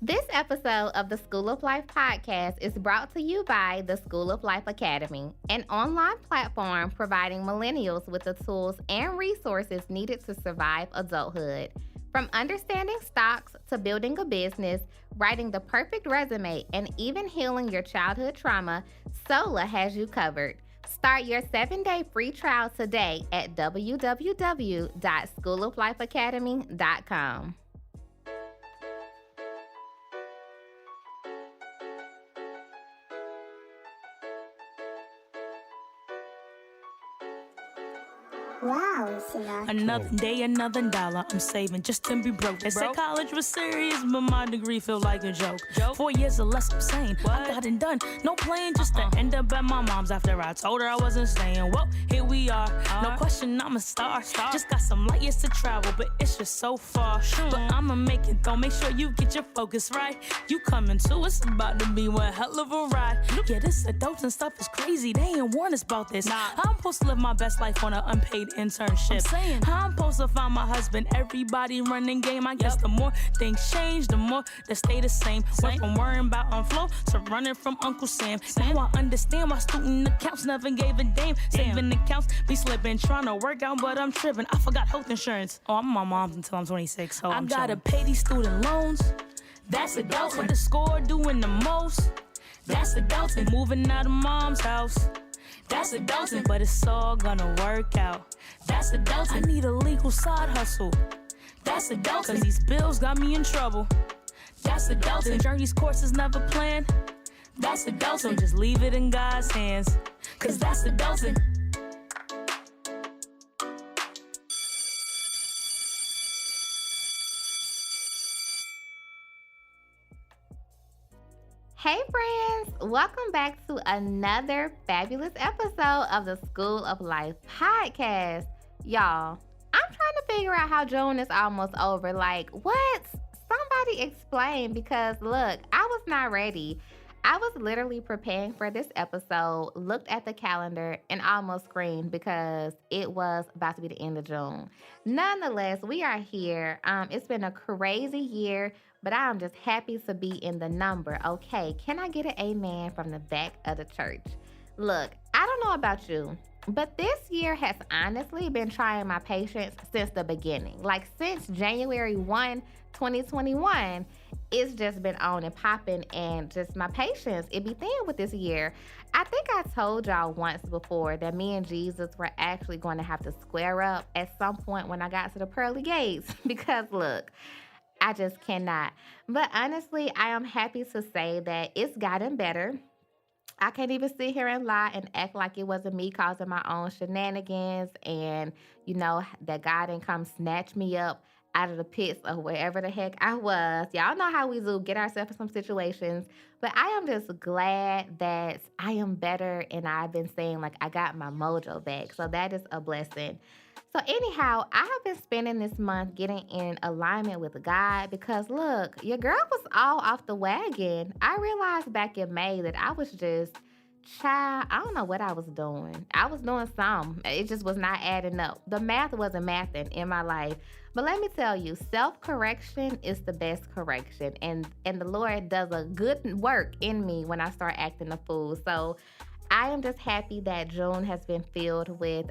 This episode of the School of Life podcast is brought to you by the School of Life Academy, an online platform providing millennials with the tools and resources needed to survive adulthood. From understanding stocks to building a business, writing the perfect resume, and even healing your childhood trauma, SOLA has you covered. Start your 7-day free trial today at www.schooloflifeacademy.com. Wow, Sinatra. Another day, another dollar. I'm saving just to be broke. They said college was serious, but my degree feel like a joke. 4 years or less, I'm saying I got it done. No plan, just to end up at my mom's after I told her I wasn't staying. Well, here we are. No question, I'm a star. Just got some light years to travel, but it's just so far. But I'ma make it though. Make sure you get your focus right. You coming too, it's about to be one hell of a ride. Yeah, this adults and stuff is crazy. They ain't warn us about this. I'm supposed to live my best life on an unpaid internship. How I'm supposed to find my husband? Everybody running game. I guess the more things change, the more they stay the same. Went from worrying about on flow to running from Uncle Sam. Now I understand why student accounts never gave a damn. Saving accounts be slipping, trying to work out, but I'm tripping. I forgot health insurance. Oh, I'm my mom's until I'm 26, so I gotta pay these student loans. That's adults with the score doing the most. That's adults moving out of mom's house. That's adulting, but it's all gonna work out. That's adulting. I need a legal side hustle. That's adulting, cause these bills got me in trouble. That's adulting. Journey's course is never planned. That's adulting. Just leave it in God's hands, cause that's adulting. Hey friends, welcome back to another fabulous episode of the School of Life podcast. Y'all, I'm trying to figure out how June is almost over. Like, what? Somebody explain, because look, I was not ready. I was literally preparing for this episode, looked at the calendar, and almost screamed because it was about to be the end of June. Nonetheless, we are here. It's been a crazy year, but I'm just happy to be in the number. Okay, can I get an amen from the back of the church? Look, I don't know about you, but this year has honestly been trying my patience since the beginning. Like since January 1, 2021, it's just been on and popping, and just my patience, it be thin with this year. I think I told y'all once before that me and Jesus were actually going to have to square up at some point when I got to the pearly gates because look, I just cannot. But honestly, I am happy to say that it's gotten better. I can't even sit here and lie and act like it wasn't me causing my own shenanigans and, you know, that God didn't come snatch me up out of the pits of wherever the heck I was. Y'all know how we do, get ourselves in some situations. But I am just glad that I am better, and I've been saying like I got my mojo back. So that is a blessing. So anyhow, I have been spending this month getting in alignment with God because look, your girl was all off the wagon. I realized back in May that I was just, child, I don't know what I was doing. I was doing something. It just was not adding up. The math wasn't mathing in my life. But let me tell you, self-correction is the best correction. And the Lord does a good work in me when I start acting a fool. So I am just happy that June has been filled with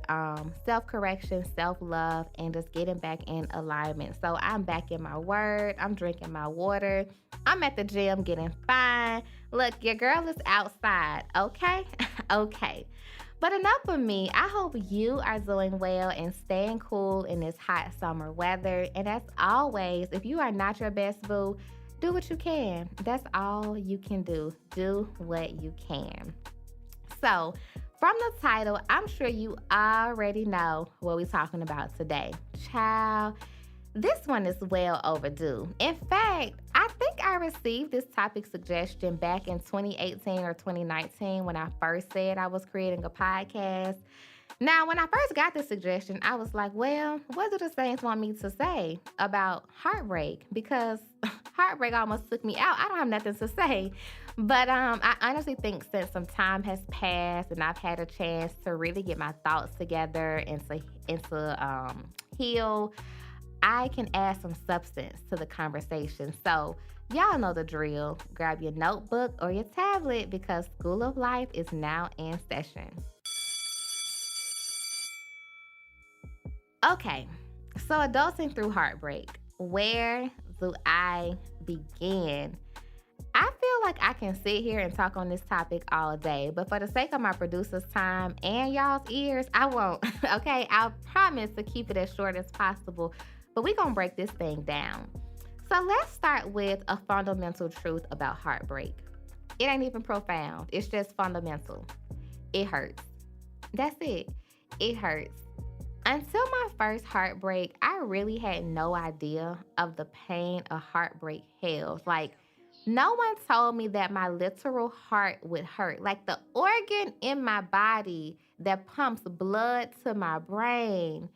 self-correction, self-love, and just getting back in alignment. So I'm back in my word. I'm drinking my water. I'm at the gym getting fine. Look, your girl is outside, okay? Okay. But enough of me. I hope you are doing well and staying cool in this hot summer weather. And as always, if you are not your best boo, do what you can. That's all you can do. Do what you can. So, from the title, I'm sure you already know what we're talking about today. Child, this one is well overdue. In fact, I think I received this topic suggestion back in 2018 or 2019 when I first said I was creating a podcast. Now, when I first got this suggestion, I was like, well, what do the saints want me to say about heartbreak? Because heartbreak almost took me out. I don't have nothing to say. But I honestly think since some time has passed and I've had a chance to really get my thoughts together and to heal, I can add some substance to the conversation. So, y'all know the drill. Grab your notebook or your tablet because School of Life is now in session. Okay, so adulting through heartbreak. Where do I begin? I feel like I can sit here and talk on this topic all day, but for the sake of my producer's time and y'all's ears, I won't. Okay, I'll promise to keep it as short as possible, but we're gonna break this thing down. So let's start with a fundamental truth about heartbreak. It ain't even profound, it's just fundamental. It hurts. That's it. It hurts. Until my first heartbreak, I really had no idea of the pain a heartbreak held. Like, no one told me that my literal heart would hurt. Like the organ in my body that pumps blood to my brain,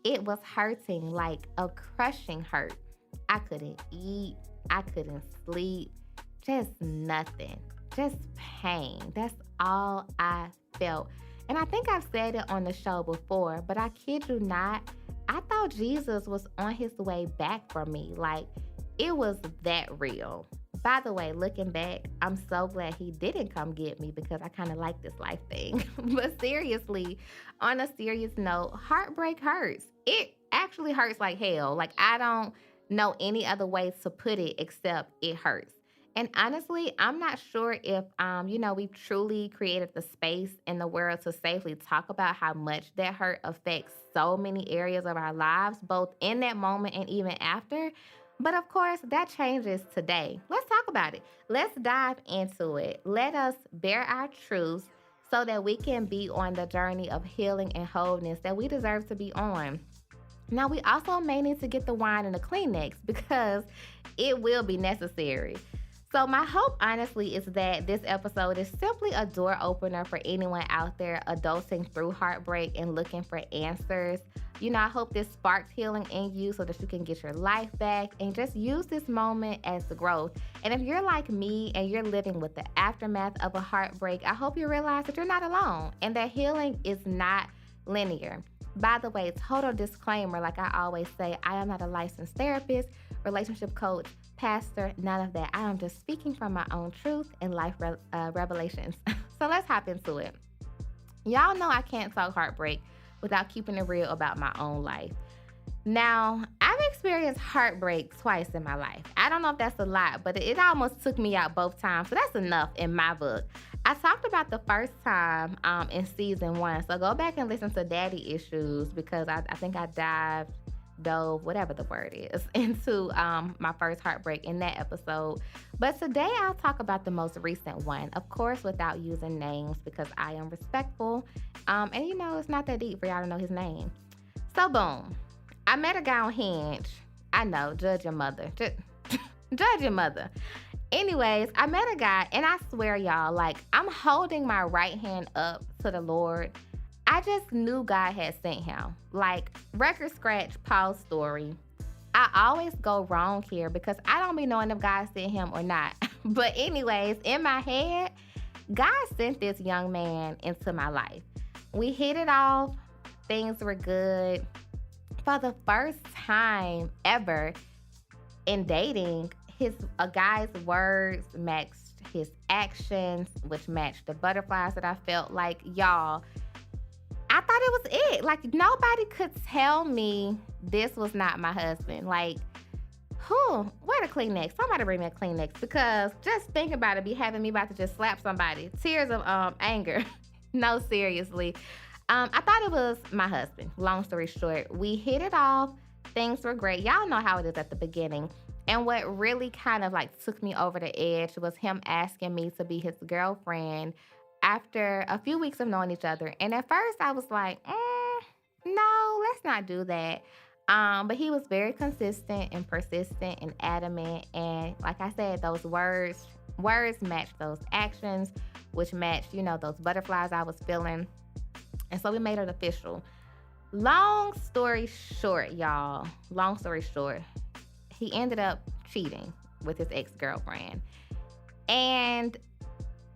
it was hurting like a crushing hurt. I couldn't eat, I couldn't sleep, just nothing, just pain. That's all I felt. And I think I've said it on the show before, but I kid you not, I thought Jesus was on his way back for me. Like, it was that real. By the way, looking back, I'm so glad he didn't come get me because I kind of like this life thing. But seriously, on a serious note, heartbreak hurts. It actually hurts like hell. Like, I don't know any other way to put it except it hurts. And honestly, I'm not sure if, we've truly created the space in the world to safely talk about how much that hurt affects so many areas of our lives, both in that moment and even after. But of course, that changes today. Let's talk about it. Let's dive into it. Let us bear our truths so that we can be on the journey of healing and wholeness that we deserve to be on. Now, we also may need to get the wine and the Kleenex because it will be necessary. So my hope, honestly, is that this episode is simply a door opener for anyone out there adulting through heartbreak and looking for answers. I hope this sparks healing in you so that you can get your life back and just use this moment as growth. And if you're like me and you're living with the aftermath of a heartbreak, I hope you realize that you're not alone and that healing is not linear. By the way, total disclaimer, like I always say, I am not a licensed therapist, relationship coach, pastor, none of that. I am just speaking from my own truth and life revelations. So let's hop into it. Y'all know I can't talk heartbreak without keeping it real about my own life. Now, I've experienced heartbreak twice in my life. I don't know if that's a lot, but it almost took me out both times. So that's enough in my book. I talked about the first time in season 1. So go back and listen to Daddy Issues because I think I dove, whatever the word is, into my first heartbreak in that episode. But today I'll talk about the most recent one, of course, without using names because I am respectful. And it's not that deep for y'all to know his name. So boom, I met a guy on Hinge. I know, judge your mother. Judge your mother. Anyways, I met a guy and I swear y'all, like I'm holding my right hand up to the Lord. I just knew God had sent him. Like, record scratch, pause story. I always go wrong here because I don't be knowing if God sent him or not. But anyways, in my head, God sent this young man into my life. We hit it off. Things were good. For the first time ever in dating, a guy's words matched his actions, which matched the butterflies that I felt. Like, y'all, I thought it was it. Like, nobody could tell me this was not my husband. Like, where the Kleenex? Somebody bring me a Kleenex because just thinking about it be having me about to just slap somebody. Tears of anger. No, seriously. I thought it was my husband. Long story short, we hit it off. Things were great. Y'all know how it is at the beginning. And what really kind of like took me over the edge was him asking me to be his girlfriend after a few weeks of knowing each other. And at first I was like, no, let's not do that. But he was very consistent and persistent and adamant. And like I said, those words matched those actions, which matched, those butterflies I was feeling. And so we made it official. Long story short, y'all, he ended up cheating with his ex-girlfriend. And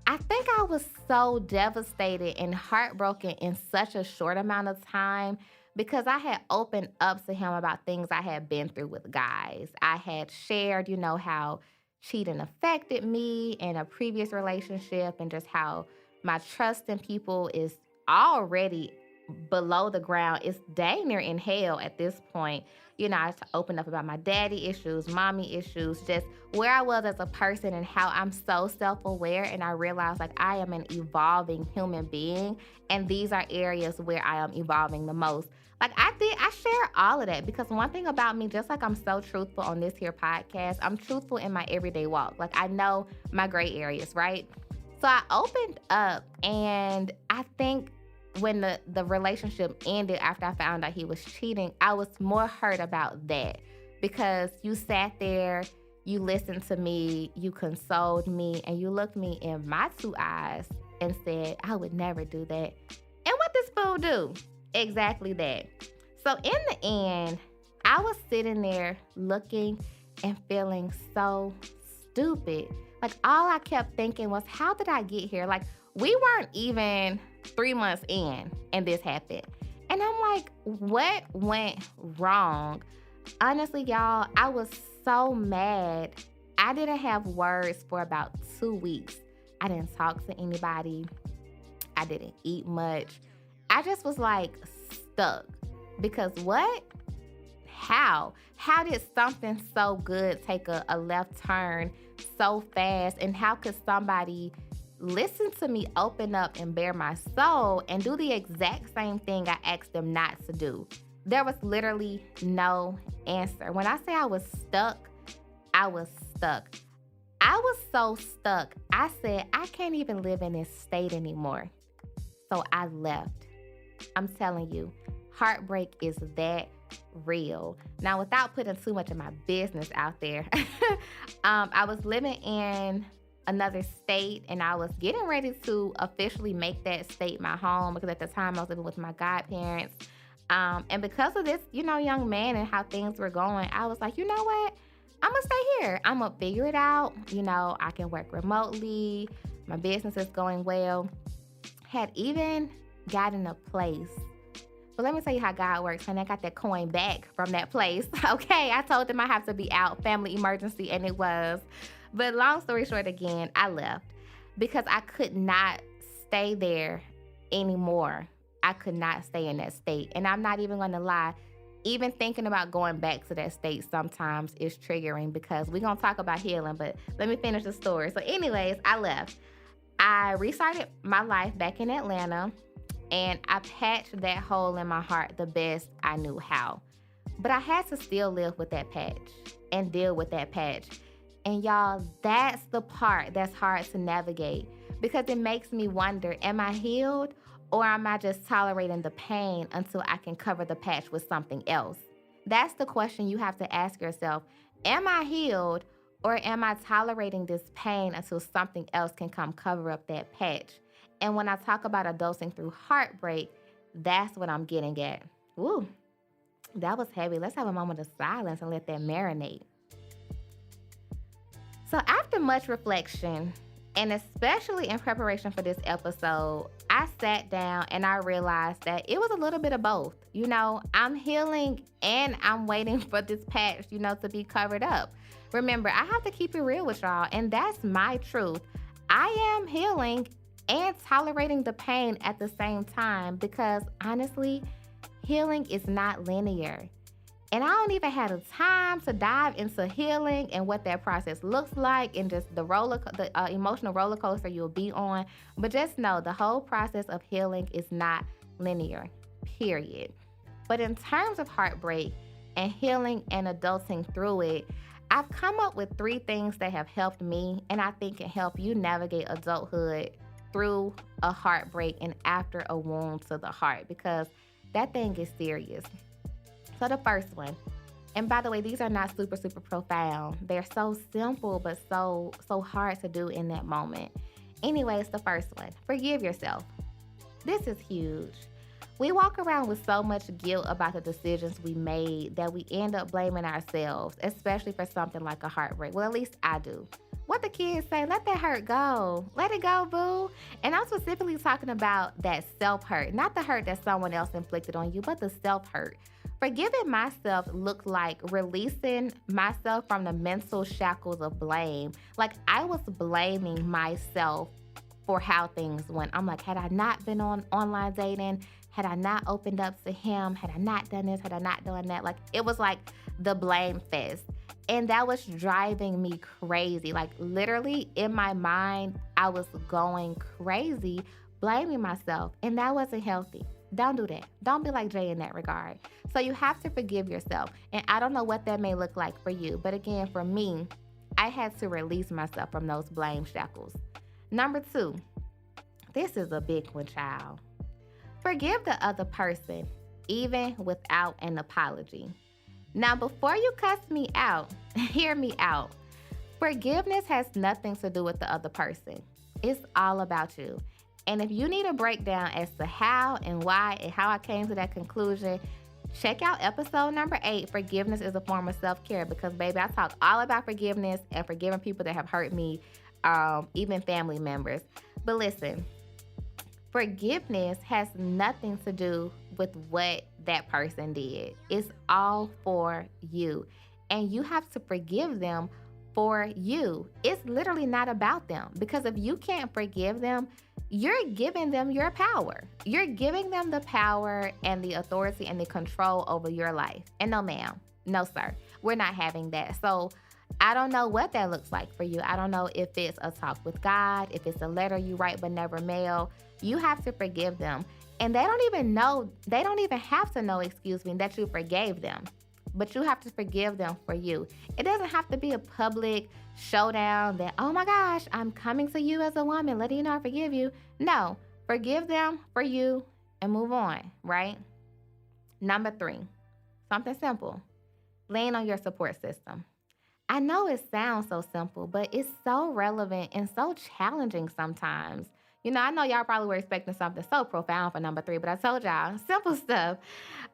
I think I was so devastated and heartbroken in such a short amount of time because I had opened up to him about things I had been through with guys. I had shared, how cheating affected me in a previous relationship and just how my trust in people is already below the ground. It's dang near in hell at this point. I opened up about my daddy issues, mommy issues, just where I was as a person and how I'm so self-aware. And I realized like I am an evolving human being. And these are areas where I am evolving the most. Like I share all of that because one thing about me, just like I'm so truthful on this here podcast, I'm truthful in my everyday walk. Like I know my gray areas, right? So I opened up, and I think when the relationship ended after I found out he was cheating, I was more hurt about that because you sat there, you listened to me, you consoled me, and you looked me in my two eyes and said, I would never do that. And what this fool do? Exactly that. So in the end, I was sitting there looking and feeling so stupid. Like all I kept thinking was, how did I get here? Like we weren't even 3 months in and this happened. And I'm like, what went wrong? Honestly, y'all, I was so mad. I didn't have words for about 2 weeks. I didn't talk to anybody. I didn't eat much. I just was like stuck because what? How did something so good take a left turn so fast? And how could somebody listen to me open up and bare my soul and do the exact same thing I asked them not to do? There was literally no answer. When I say I was stuck, I was stuck. I was so stuck. I said, I can't even live in this state anymore. So I left. I'm telling you, heartbreak is that real. Now, without putting too much of my business out there, I was living in another state and I was getting ready to officially make that state my home because at the time I was living with my godparents. And because of this, young man and how things were going, I was like, you know what? I'm going to stay here. I'm going to figure it out. I can work remotely. My business is going well. Had even gotten a place. But let me tell you how God works, honey. I got that coin back from that place. Okay, I told them I have to be out, family emergency, and it was. But long story short, again, I left because I could not stay there anymore. I could not stay in that state. And I'm not even going to lie. Even thinking about going back to that state sometimes is triggering because we're going to talk about healing. But let me finish the story. So anyways, I left. I restarted my life back in Atlanta. And I patched that hole in my heart the best I knew how. But I had to still live with that patch and deal with that patch. And y'all, that's the part that's hard to navigate because it makes me wonder, am I healed or am I just tolerating the pain until I can cover the patch with something else? That's the question you have to ask yourself. Am I healed or am I tolerating this pain until something else can come cover up that patch? And when I talk about adulting through heartbreak, that's what I'm getting at. Woo, that was heavy. Let's have a moment of silence and let that marinate. So after much reflection, and especially in preparation for this episode, I sat down and I realized that it was a little bit of both. I'm healing and I'm waiting for this patch, to be covered up. Remember, I have to keep it real with y'all, and that's my truth. I am healing and tolerating the pain at the same time because honestly, healing is not linear. And I don't even have the time to dive into healing and what that process looks like and just the emotional roller coaster you'll be on. But just know the whole process of healing is not linear, period. But in terms of heartbreak and healing and adulting through it, I've come up with 3 things that have helped me and I think can help you navigate adulthood through a heartbreak and after a wound to the heart because that thing is serious. So the first one, and by the way, these are not super, super profound. They're so simple, but so hard to do in that moment. Anyways, the first one, forgive yourself. This is huge. We walk around with so much guilt about the decisions we made that we end up blaming ourselves, especially for something like a heartbreak. Well, at least I do. What the kids say, let that hurt go. Let it go, boo. And I'm specifically talking about that self-hurt, not the hurt that someone else inflicted on you, but the self-hurt. Forgiving myself looked like releasing myself from the mental shackles of blame. Like I was blaming myself for how things went. I'm like, had I not been on online dating, had I not opened up to him, had I not done this, had I not done that, like it was like the blame fest. And that was driving me crazy. Like literally in my mind, I was going crazy, blaming myself. And that wasn't healthy. Don't do that. Don't be like Jay in that regard. So you have to forgive yourself. And I don't know what that may look like for you. But again, for me, I had to release myself from those blame shackles. Number 2, this is a big one, child. Forgive the other person, even without an apology. Now, before you cuss me out, hear me out. Forgiveness has nothing to do with the other person. It's all about you. And if you need a breakdown as to how and why and how I came to that conclusion, check out episode number 8, Forgiveness is a Form of Self-Care, because, baby, I talk all about forgiveness and forgiving people that have hurt me, even family members. But listen, forgiveness has nothing to do with what that person did. It's all for you. And you have to forgive them for you. It's literally not about them, because if you can't forgive them, you're giving them your power. You're giving them the power and the authority and the control over your life. And no, ma'am, no, sir, we're not having that. So I don't know what that looks like for you. I don't know if it's a talk with God, if it's a letter you write but never mail. You have to forgive them. And they don't even have to know, that you forgave them. But you have to forgive them for you. It doesn't have to be a public showdown that, oh my gosh, I'm coming to you as a woman, letting you know I forgive you. No, forgive them for you and move on, right? Number 3, something simple. Lean on your support system. I know it sounds so simple, but it's so relevant and so challenging sometimes. You know, I know y'all probably were expecting something so profound for number 3, but I told y'all, simple stuff.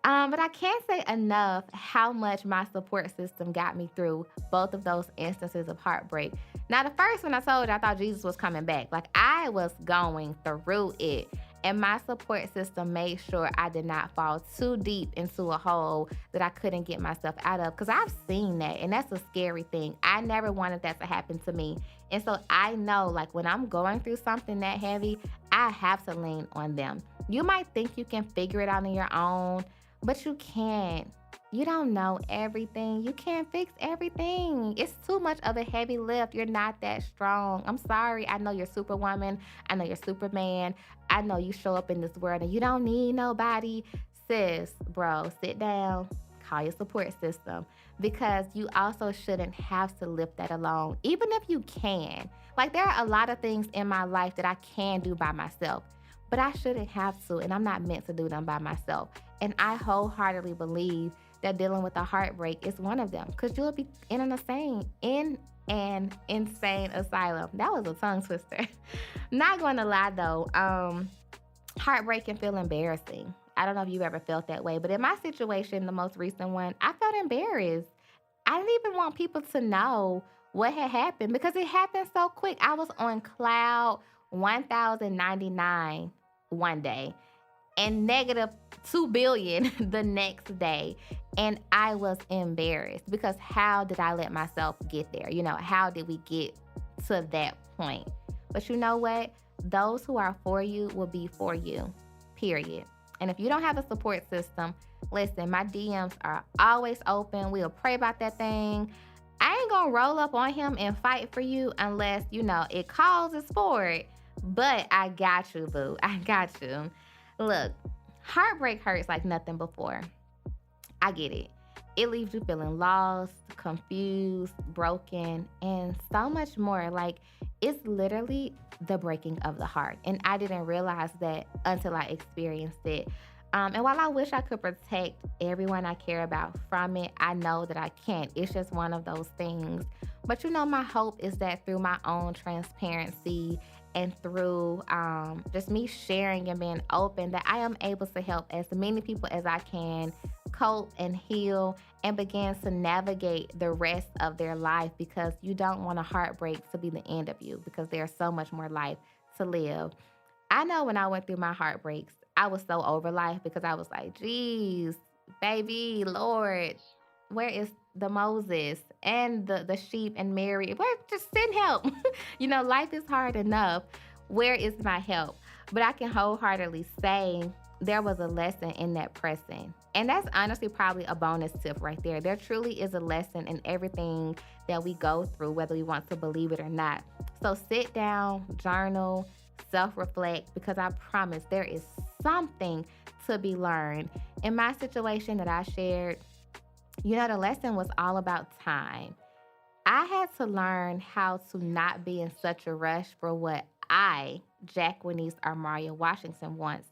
But I can't say enough how much my support system got me through both of those instances of heartbreak. Now, the first one I told you, I thought Jesus was coming back. Like, I was going through it. And my support system made sure I did not fall too deep into a hole that I couldn't get myself out of. Because I've seen that, and that's a scary thing. I never wanted that to happen to me. And so I know, like, when I'm going through something that heavy, I have to lean on them. You might think you can figure it out on your own, but you can't. You don't know everything. You can't fix everything. It's too much of a heavy lift. You're not that strong. I'm sorry. I know you're Superwoman. I know you're Superman. I know you show up in this world and you don't need nobody. Sis, bro, sit down. Call your support system, because you also shouldn't have to lift that alone, even if you can. Like, there are a lot of things in my life that I can do by myself, but I shouldn't have to, and I'm not meant to do them by myself. And I wholeheartely believe that dealing with a heartbreak is one of them, because you'll be in an insane asylum. That was a tongue twister. Not going to lie though, heartbreak can feel embarrassing. I don't know if you've ever felt that way, but in my situation, the most recent one, I felt embarrassed. I didn't even want people to know what had happened because it happened so quick. I was on cloud 1,099 one day and negative 2 billion the next day. And I was embarrassed because how did I let myself get there? You know, how did we get to that point? But you know what? Those who are for you will be for you, period. And if you don't have a support system, listen, my DMs are always open. We'll pray about that thing. I ain't gonna roll up on him and fight for you unless, you know, it causes for it. But I got you, boo. I got you. Look, heartbreak hurts like nothing before. I get it. It leaves you feeling lost, confused, broken, and so much more. Like, it's literally the breaking of the heart. And I didn't realize that until I experienced it. And while I wish I could protect everyone I care about from it, I know that I can't. It's just one of those things. But you know, my hope is that through my own transparency and through just me sharing and being open, that I am able to help as many people as I can cope and heal and begin to navigate the rest of their life, because you don't want a heartbreak to be the end of you, because there's so much more life to live. I know when I went through my heartbreaks, I was so over life, because I was like, geez, baby, Lord, where is the Moses and the sheep and Mary? Where, just send help. Life is hard enough. Where is my help? But I can wholeheartedly say there was a lesson in that pressing. And that's honestly probably a bonus tip right there. There truly is a lesson in everything that we go through, whether we want to believe it or not. So sit down, journal, self-reflect, because I promise there is something to be learned. In my situation that I shared, the lesson was all about time. I had to learn how to not be in such a rush for what I, Jacqueline Armaria Washington, wants,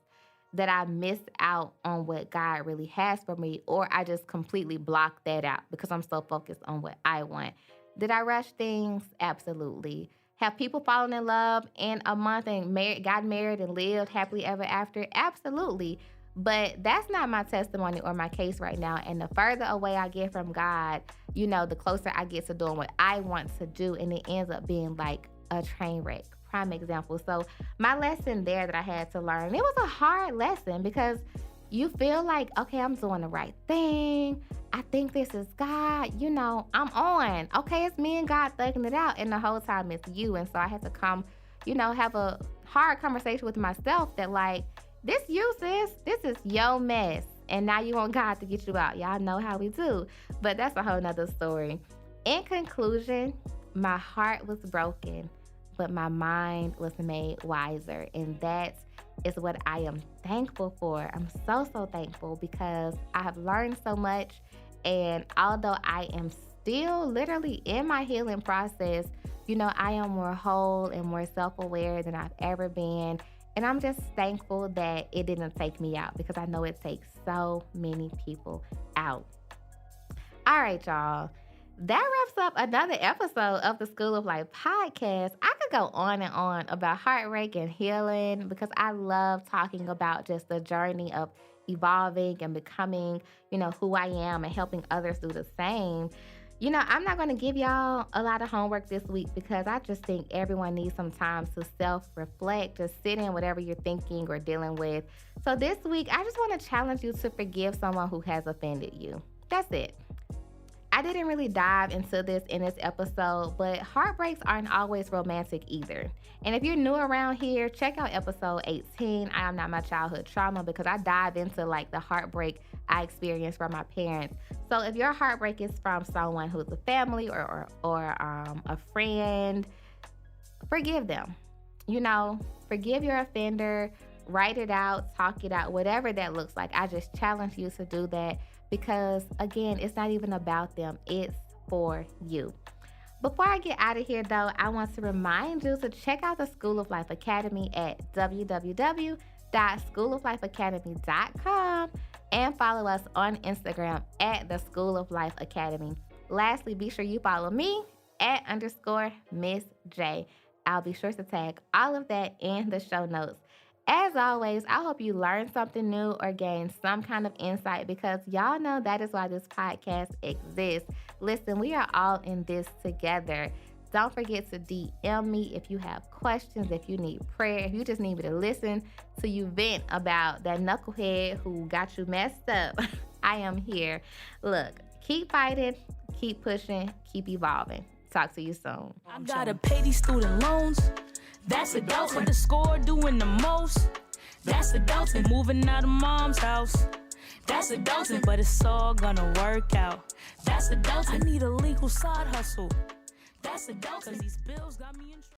that I missed out on what God really has for me, or I just completely blocked that out because I'm so focused on what I want. Did I rush things? Absolutely. Have people fallen in love in a month and got married and lived happily ever after? Absolutely. But that's not my testimony or my case right now. And the further away I get from God, the closer I get to doing what I want to do. And it ends up being like a train wreck. Prime example. So my lesson there that I had to learn, it was a hard lesson, because you feel like, okay, I'm doing the right thing. I think this is God. I'm on. Okay, it's me and God thugging it out. And the whole time it's you. And so I had to come, have a hard conversation with myself that like, this you, sis. This is your mess. And now you want God to get you out. Y'all know how we do. But that's a whole nother story. In conclusion, my heart was broken, but my mind was made wiser. And that is what I am thankful for. I'm so, so thankful, because I have learned so much. And although I am still literally in my healing process, I am more whole and more self-aware than I've ever been. And I'm just thankful that it didn't take me out, because I know it takes so many people out. All right, y'all. That wraps up another episode of the School of Life podcast. I could go on and on about heartbreak and healing, because I love talking about just the journey of evolving and becoming, who I am, and helping others do the same. I'm not going to give y'all a lot of homework this week, because I just think everyone needs some time to self-reflect, to sit in whatever you're thinking or dealing with. So this week, I just want to challenge you to forgive someone who has offended you. That's it. I didn't really dive into this in this episode, but heartbreaks aren't always romantic either. And if you're new around here, check out episode 18, I Am Not My Childhood Trauma, because I dive into like the heartbreak I experienced from my parents. So if your heartbreak is from someone who's a family or a friend, forgive them. Forgive your offender, write it out, talk it out, whatever that looks like. I just challenge you to do that, because again, it's not even about them. It's for you. Before I get out of here though, I want to remind you to check out the School of Life Academy at www.schooloflifeacademy.com and follow us on Instagram at the School of Life Academy. Lastly, be sure you follow me at _Miss J. I'll be sure to tag all of that in the show notes. As always, I hope you learned something new or gained some kind of insight, because y'all know that is why this podcast exists. Listen, we are all in this together. Don't forget to DM me if you have questions, if you need prayer, if you just need me to listen to you vent about that knucklehead who got you messed up. I am here. Look, keep fighting, keep pushing, keep evolving. Talk to you soon. I gotta pay these student loans. That's adults with the score doing the most. That's adulting, moving out of mom's house. That's adulting, but it's all gonna work out. That's adulting. I need a legal side hustle. That's adulting, 'cause these bills got me in trouble.